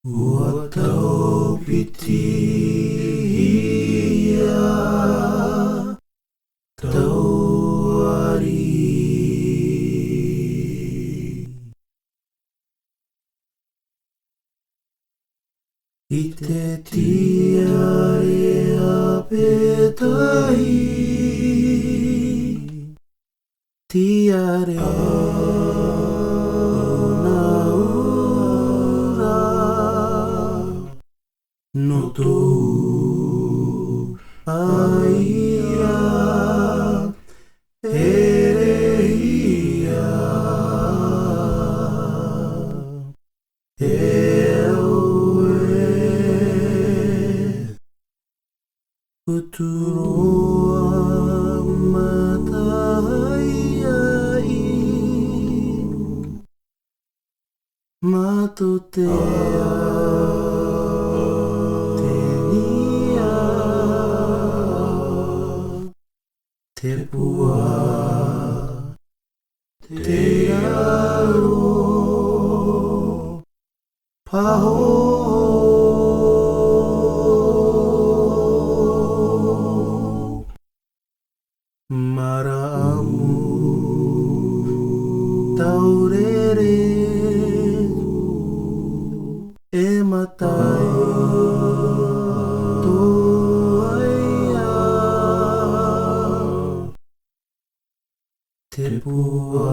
Ua tau pitia tau ari I te tiare a petai tiare na ura no tou aia ereia Uturoa mataiai Matotea te nia Te pua te aro Pahoho Maraamu taurere e matai tō aia te pua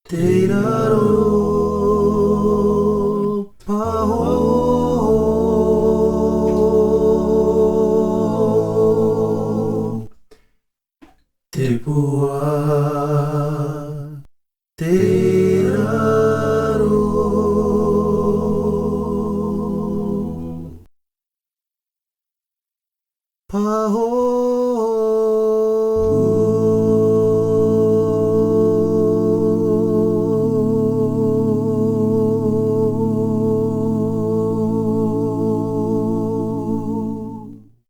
te raro Pahoho Te pua, te raro Pahoho